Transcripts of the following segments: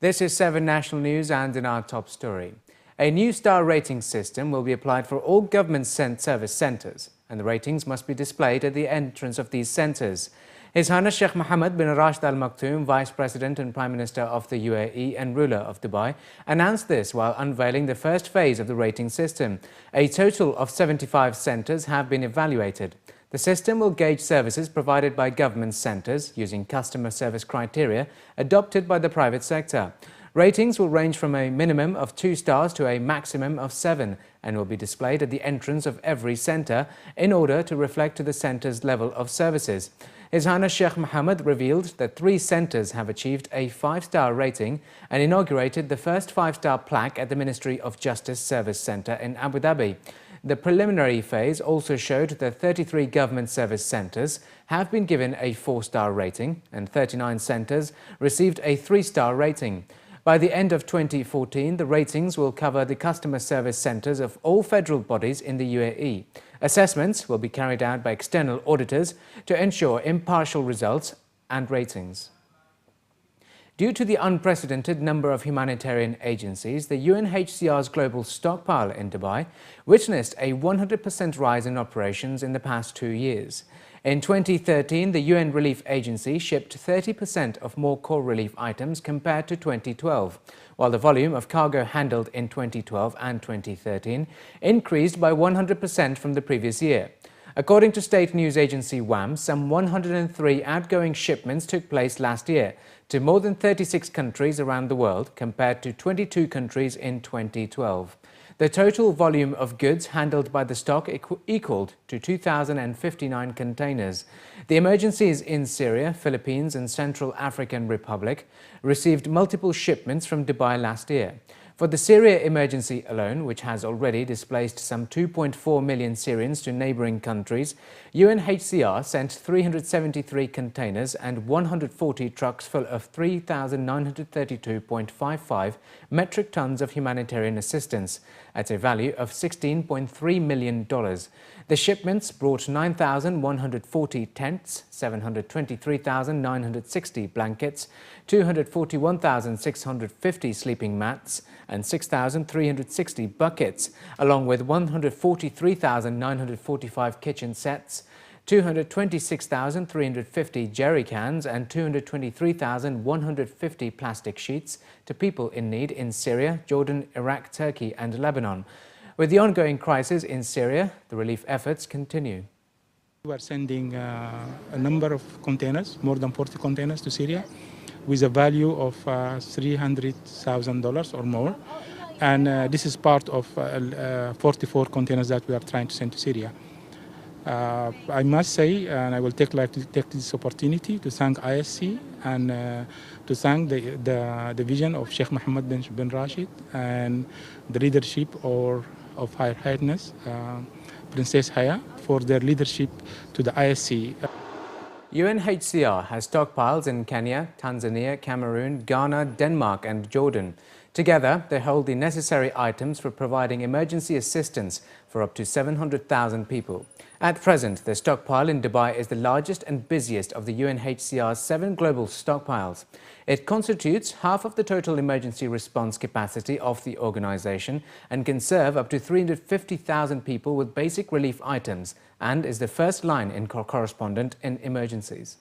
This is 7 National News, and in our top story, a new star rating system will be applied for all government service centres, and the ratings must be displayed at the entrance of these centres. His Highness Sheikh Mohammed bin Rashid Al Maktoum, Vice President and Prime Minister of the UAE and ruler of Dubai, announced this while unveiling the first phase of the rating system. A total of 75 centres have been evaluated. The system will gauge services provided by government centres using customer service criteria adopted by the private sector. Ratings will range from a minimum of 2 stars to a maximum of 7 and will be displayed at the entrance of every centre in order to reflect to the centre's level of services. His Highness Sheikh Mohammed revealed that 3 centres have achieved a 5-star rating and inaugurated the first 5-star plaque at the Ministry of Justice Service Centre in Abu Dhabi. The preliminary phase also showed that 33 government service centres have been given a 4-star rating and 39 centres received a 3-star rating. By the end of 2014, the ratings will cover the customer service centres of all federal bodies in the UAE. Assessments will be carried out by external auditors to ensure impartial results and ratings. Due to the unprecedented number of humanitarian agencies, the UNHCR's global stockpile in Dubai witnessed a 100% rise in operations in the past 2 years. In 2013, the UN Relief Agency shipped 30% of more core relief items compared to 2012, while the volume of cargo handled in 2012 and 2013 increased by 100% from the previous year. According to state news agency WAM, some 103 outgoing shipments took place last year to more than 36 countries around the world compared to 22 countries in 2012. The total volume of goods handled by the stock equaled to 2,059 containers. The emergencies in Syria, Philippines and Central African Republic received multiple shipments from Dubai last year. For the Syria emergency alone, which has already displaced some 2.4 million Syrians to neighbouring countries, UNHCR sent 373 containers and 140 trucks full of 3,932.55 metric tons of humanitarian assistance at a value of $16.3 million. The shipments brought 9,140 tents, 723,960 blankets, 241,650 sleeping mats, and 6,360 buckets, along with 143,945 kitchen sets, 226,350 jerry cans and 223,150 plastic sheets to people in need in Syria, Jordan, Iraq, Turkey and Lebanon. With the ongoing crisis in Syria, the relief efforts continue. We are sending a number of containers, more than 40 containers to Syria, with a value of $300,000 or more. And this is part of 44 containers that we are trying to send to Syria. I must say, and I will take this opportunity to thank ISC and to thank the vision of Sheikh Mohammed bin Rashid and the leadership of Her Highness Princess Haya for their leadership to the ISC. UNHCR has stockpiles in Kenya, Tanzania, Cameroon, Ghana, Denmark and Jordan. Together, they hold the necessary items for providing emergency assistance for up to 700,000 people. At present, the stockpile in Dubai is the largest and busiest of the UNHCR's 7 global stockpiles. It constitutes half of the total emergency response capacity of the organization and can serve up to 350,000 people with basic relief items and is the first line in correspondent in emergencies.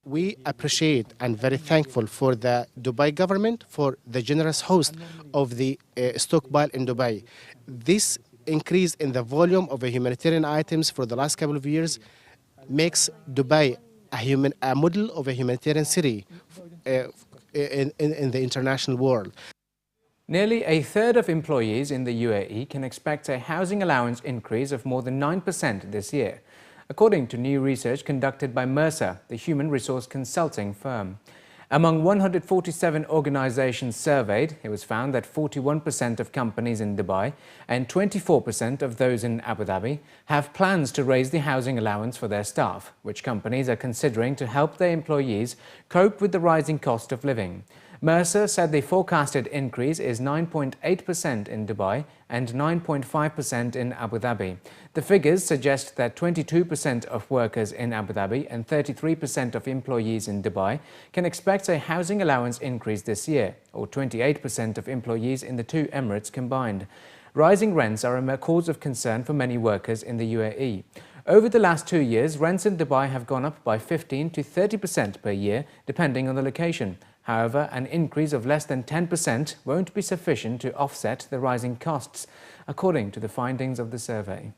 We appreciate and very thankful for the Dubai government for the generous host of the stockpile in Dubai. This increase in the volume of humanitarian items for the last couple of years makes Dubai a model of a humanitarian city in the international world. Nearly a third of employees in the UAE can expect a housing allowance increase of more than 9% this year, according to new research conducted by Mercer, the human resource consulting firm. Among 147 organizations surveyed, it was found that 41% of companies in Dubai and 24% of those in Abu Dhabi have plans to raise the housing allowance for their staff, which companies are considering to help their employees cope with the rising cost of living. Mercer said the forecasted increase is 9.8% in Dubai and 9.5% in Abu Dhabi. The figures suggest that 22% of workers in Abu Dhabi and 33% of employees in Dubai can expect a housing allowance increase this year, or 28% of employees in the two Emirates combined. Rising rents are a cause of concern for many workers in the UAE. Over the last 2 years, rents in Dubai have gone up by 15 to 30% per year, depending on the location. However, an increase of less than 10% won't be sufficient to offset the rising costs, according to the findings of the survey.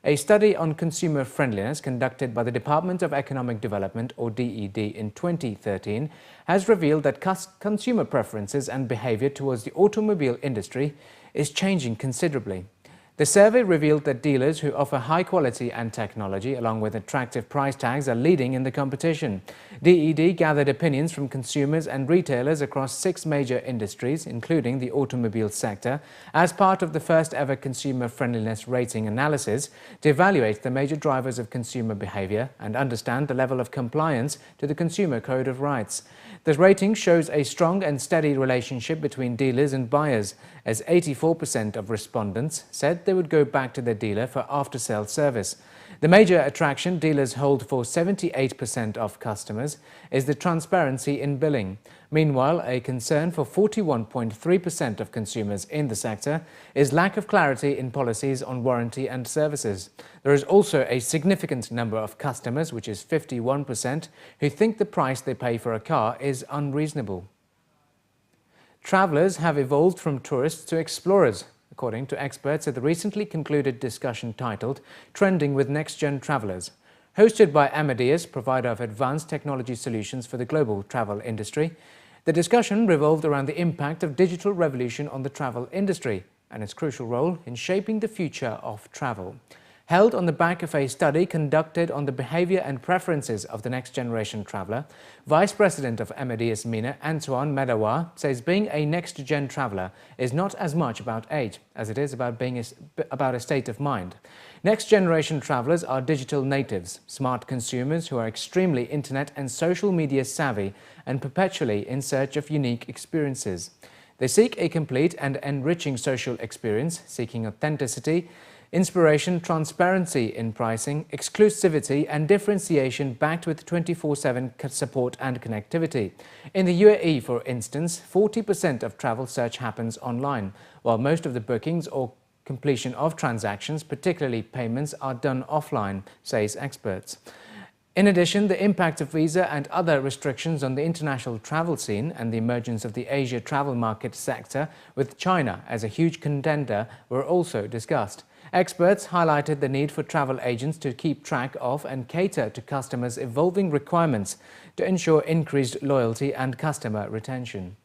A study on consumer friendliness conducted by the Department of Economic Development, or DED, in 2013 has revealed that consumer preferences and behavior towards the automobile industry is changing considerably. The survey revealed that dealers who offer high quality and technology along with attractive price tags are leading in the competition. DED gathered opinions from consumers and retailers across 6 major industries, including the automobile sector, as part of the first ever consumer friendliness rating analysis to evaluate the major drivers of consumer behavior and understand the level of compliance to the Consumer Code of Rights. The rating shows a strong and steady relationship between dealers and buyers, as 84% of respondents said they would go back to their dealer for after-sales service. The major attraction dealers hold for 78% of customers is the transparency in billing. Meanwhile, a concern for 41.3% of consumers in the sector is lack of clarity in policies on warranty and services. There is also a significant number of customers, which is 51%, who think the price they pay for a car is unreasonable. Travellers have evolved from tourists to explorers, according to experts at the recently concluded discussion titled Trending with Next-Gen Travellers. Hosted by Amadeus, provider of advanced technology solutions for the global travel industry, the discussion revolved around the impact of digital revolution on the travel industry and its crucial role in shaping the future of travel. Held on the back of a study conducted on the behavior and preferences of the next generation traveller, Vice President of Amadeus MENA, Antoine Medawa, says being a next-gen traveller is not as much about age as it is about a state of mind. Next-generation travellers are digital natives, smart consumers who are extremely internet and social media savvy and perpetually in search of unique experiences. They seek a complete and enriching social experience, seeking authenticity, inspiration, transparency in pricing, exclusivity and differentiation backed with 24/7 support and connectivity. In the UAE, for instance, 40% of travel search happens online, while most of the bookings or completion of transactions, particularly payments, are done offline, says experts. In addition, the impact of visa and other restrictions on the international travel scene and the emergence of the Asia travel market sector, with China as a huge contender, were also discussed. Experts highlighted the need for travel agents to keep track of and cater to customers' evolving requirements to ensure increased loyalty and customer retention.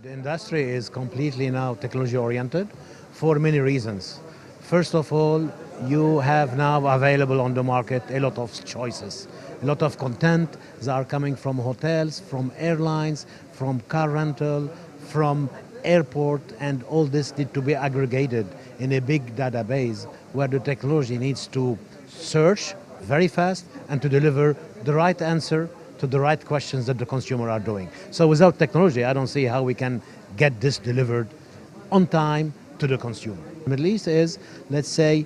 The industry is completely now technology-oriented for many reasons. First of all, you have now available on the market a lot of choices, a lot of content that are coming from hotels, from airlines, from car rental, from airport, and all this need to be aggregated in a big database where the technology needs to search very fast and to deliver the right answer to the right questions that the consumer are doing. So without technology, I don't see how we can get this delivered on time to the consumer. The Middle East is, let's say,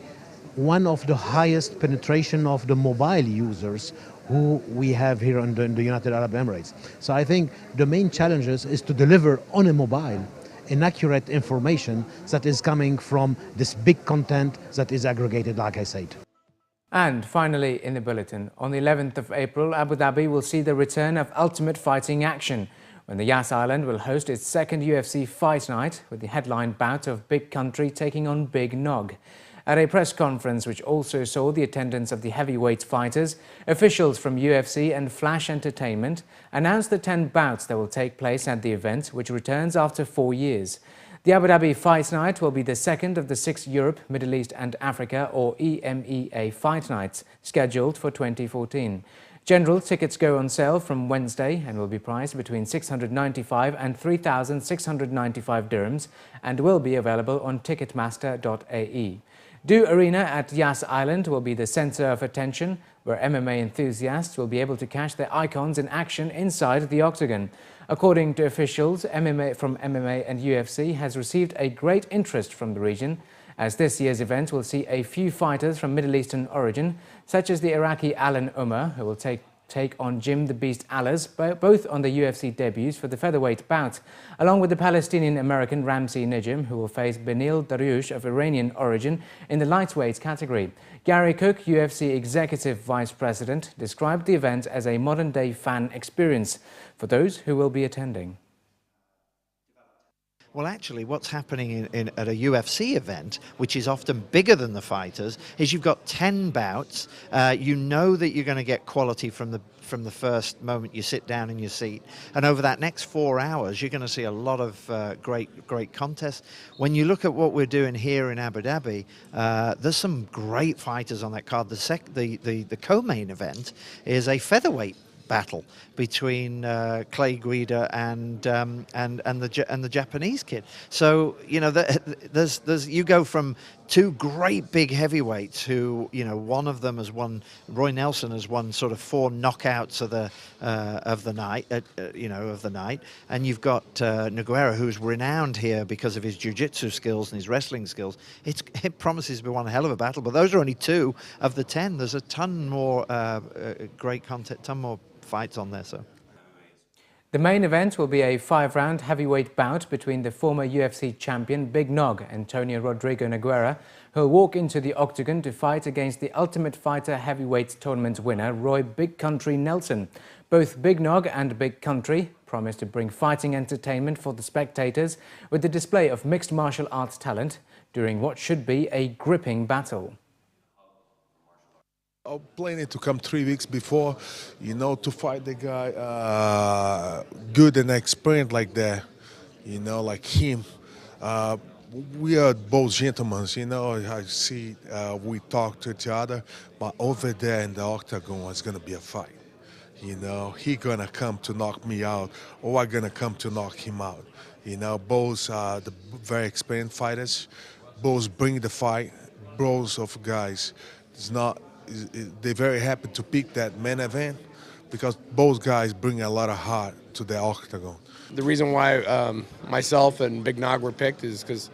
one of the highest penetration of the mobile users who we have here in the United Arab Emirates. So I think the main challenges is to deliver on a mobile inaccurate information that is coming from this big content that is aggregated, like I said. And finally, in the bulletin, on the 11th of April, Abu Dhabi will see the return of ultimate fighting action when the Yas Island will host its second UFC fight night with the headline bout of Big Country taking on Big Nog. At a press conference which also saw the attendance of the heavyweight fighters, officials from UFC and Flash Entertainment announced the 10 bouts that will take place at the event, which returns after 4 years. The Abu Dhabi Fight Night will be the second of the 6 Europe, Middle East and Africa, or EMEA Fight Nights, scheduled for 2014. General tickets go on sale from Wednesday and will be priced between 695 and 3,695 dirhams and will be available on ticketmaster.ae. Do Arena at Yas Island will be the center of attention, where MMA enthusiasts will be able to catch their icons in action inside the octagon. According to officials, MMA and UFC has received a great interest from the region, as this year's event will see a few fighters from Middle Eastern origin, such as the Iraqi Alan Umar, who will take on Jim the Beast Allers, both on the UFC debuts for the featherweight bout, along with the Palestinian-American Ramzi Nijim, who will face Benil Dariush of Iranian origin in the lightweight category. Gary Cook, UFC Executive Vice President, described the event as a modern-day fan experience for those who will be attending. Well, actually, what's happening at a UFC event, which is often bigger than the fighters, is you've got 10 bouts. You know that you're going to get quality from the first moment you sit down in your seat, and over that next 4 hours, you're going to see a lot of great contests. When you look at what we're doing here in Abu Dhabi, there's some great fighters on that card. The co-main event is a featherweight battle between Clay Guida and the Japanese kid. So you know, you go from two great big heavyweights who, you know, one of them has won. Roy Nelson has won sort of 4 knockouts of the night, and you've got Nogueira, who's renowned here because of his jiu-jitsu skills and his wrestling skills. It promises to be one hell of a battle, but those are only 2 of the 10. There's a ton more great content, ton more fights on there. So the main event will be a 5-round heavyweight bout between the former UFC champion Big Nog, Antonio Rodrigo Nogueira, who will walk into the octagon to fight against the Ultimate Fighter heavyweight tournament winner Roy Big Country Nelson. Both Big Nog and Big Country promise to bring fighting entertainment for the spectators with the display of mixed martial arts talent during what should be a gripping battle. I'm planning to come 3 weeks before, you know, to fight the guy good and experienced like that, you know, like him. We are both gentlemen, you know. I see we talk to each other, but over there in the octagon, it's gonna be a fight. You know, he gonna come to knock me out, or I'm gonna come to knock him out. You know, both are the very experienced fighters. Both bring the fight. Both of guys, they're very happy to pick that main event because both guys bring a lot of heart to the octagon. The reason why myself and Big Nog were picked is because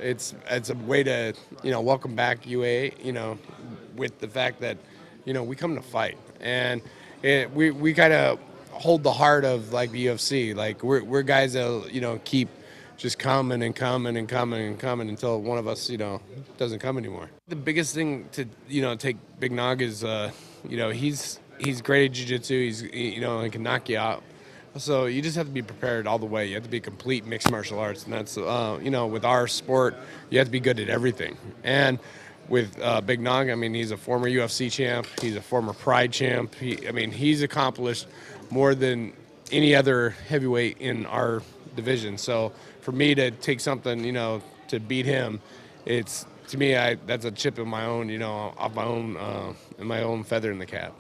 it's a way to, you know, welcome back UAE, you know, with the fact that, you know, we come to fight, and we kind of hold the heart of like the UFC. Like we're guys that, you know, keep just coming and coming and coming and coming until one of us, you know, doesn't come anymore. The biggest thing to, you know, take Big Nog is, you know, he's great at jiu-jitsu. You know, he can knock you out. So you just have to be prepared all the way. You have to be complete mixed martial arts, and that's, you know, with our sport, you have to be good at everything. And with Big Nog, I mean, he's a former UFC champ. He's a former Pride champ. I mean, he's accomplished more than any other heavyweight in our division. So for me to take something, you know, to beat him, it's, to me, that's a chip in my own, you know, off my own, in my own feather in the cap.